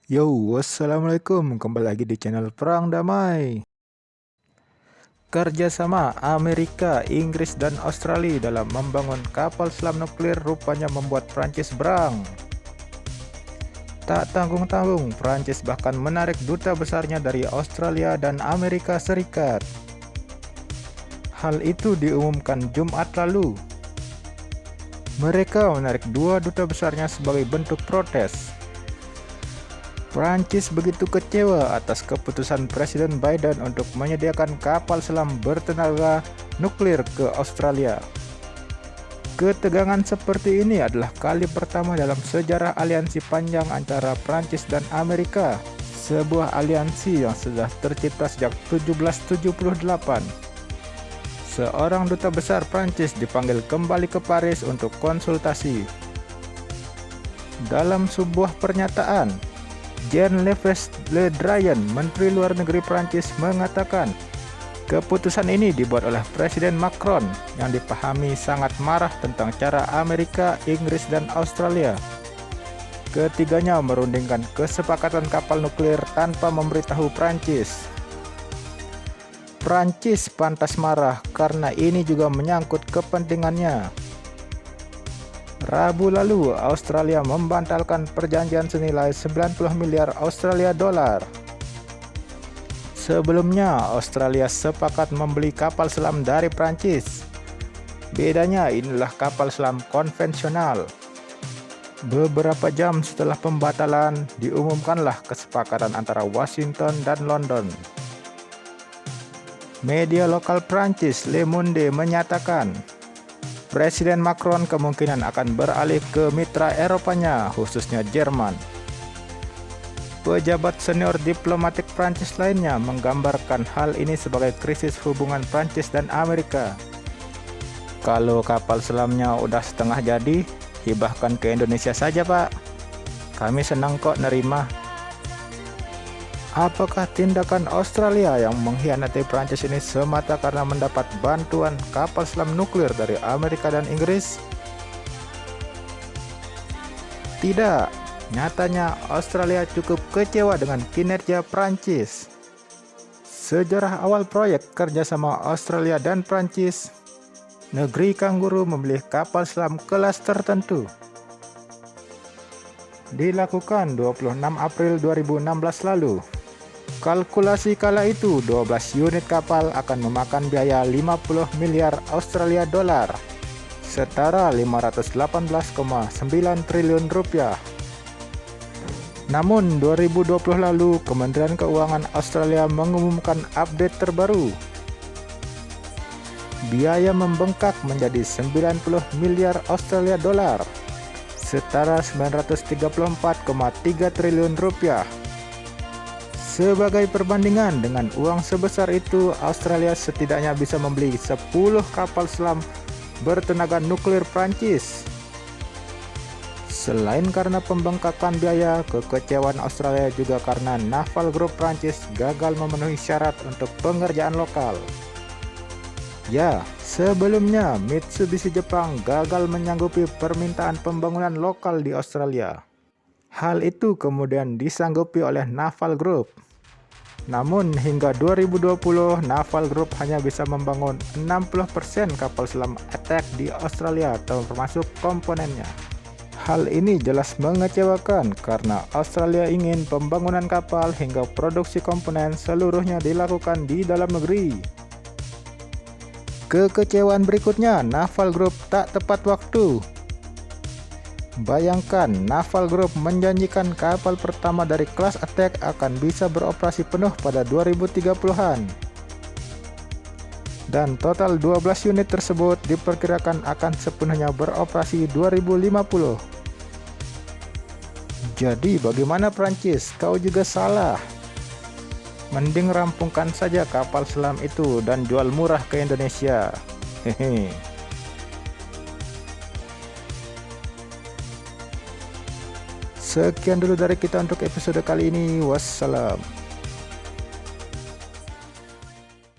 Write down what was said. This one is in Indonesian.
Yo, wassalamualaikum. Kembali lagi di channel Perang Damai. Kerjasama Amerika, Inggris, dan Australia dalam membangun kapal selam nuklir rupanya membuat Prancis berang. Tak tanggung-tanggung, Prancis bahkan menarik duta besarnya dari Australia dan Amerika Serikat. Hal itu diumumkan Jumat lalu. Mereka menarik dua duta besarnya sebagai bentuk protes. Prancis begitu kecewa atas keputusan Presiden Biden untuk menyediakan kapal selam bertenaga nuklir ke Australia. Ketegangan seperti ini adalah kali pertama dalam sejarah aliansi panjang antara Prancis dan Amerika, sebuah aliansi yang sudah tercipta sejak 1778. Seorang duta besar Prancis dipanggil kembali ke Paris untuk konsultasi. Dalam sebuah pernyataan, Jean-Yves Le Drian, Menteri Luar Negeri Prancis, mengatakan keputusan ini dibuat oleh Presiden Macron yang dipahami sangat marah tentang cara Amerika, Inggris, dan Australia. Ketiganya merundingkan kesepakatan kapal nuklir tanpa memberitahu Prancis. Prancis pantas marah karena ini juga menyangkut kepentingannya. Rabu lalu, Australia membatalkan perjanjian senilai 90 miliar Australia dolar. Sebelumnya, Australia sepakat membeli kapal selam dari Prancis. Bedanya inilah kapal selam konvensional. Beberapa jam setelah pembatalan, diumumkanlah kesepakatan antara Washington dan London. Media lokal Prancis Le Monde menyatakan, Presiden Macron kemungkinan akan beralih ke mitra Eropanya, khususnya Jerman. Pejabat senior diplomatik Prancis lainnya menggambarkan hal ini sebagai krisis hubungan Prancis dan Amerika. Kalau kapal selamnya udah setengah jadi, hibahkan ke Indonesia saja, Pak. Kami senang kok nerima. Apakah tindakan Australia yang mengkhianati Prancis ini semata karena mendapat bantuan kapal selam nuklir dari Amerika dan Inggris? Tidak, nyatanya Australia cukup kecewa dengan kinerja Prancis. Sejarah awal proyek kerjasama Australia dan Prancis, negeri kanguru memilih kapal selam kelas tertentu. Dilakukan 26 April 2016 lalu. Kalkulasi kala itu 12 unit kapal akan memakan biaya 50 miliar Australia dolar, setara 518,9 triliun rupiah. Namun 2020 lalu Kementerian Keuangan Australia mengumumkan update terbaru. Biaya membengkak menjadi 90 miliar Australia dolar, setara 934,3 triliun rupiah. Sebagai perbandingan dengan uang sebesar itu, Australia setidaknya bisa membeli 10 kapal selam bertenaga nuklir Prancis. Selain karena pembengkakan biaya, kekecewaan Australia juga karena Naval Group Prancis gagal memenuhi syarat untuk pengerjaan lokal. Ya, sebelumnya Mitsubishi Jepang gagal menyanggupi permintaan pembangunan lokal di Australia. Hal itu kemudian disanggupi oleh Naval Group. Namun hingga 2020, Naval Group hanya bisa membangun 60% kapal selam attack di Australia termasuk komponennya. Hal ini jelas mengecewakan karena Australia ingin pembangunan kapal hingga produksi komponen seluruhnya dilakukan di dalam negeri. Kekecewaan berikutnya, Naval Group tak tepat waktu. Bayangkan, Naval Group menjanjikan kapal pertama dari kelas attack akan bisa beroperasi penuh pada 2030-an. Dan total 12 unit tersebut diperkirakan akan sepenuhnya beroperasi 2050. Jadi bagaimana Prancis? Kau juga salah. Mending rampungkan saja kapal selam itu dan jual murah ke Indonesia. Hehe. Sekian dulu dari kita untuk episode kali ini. Wassalam.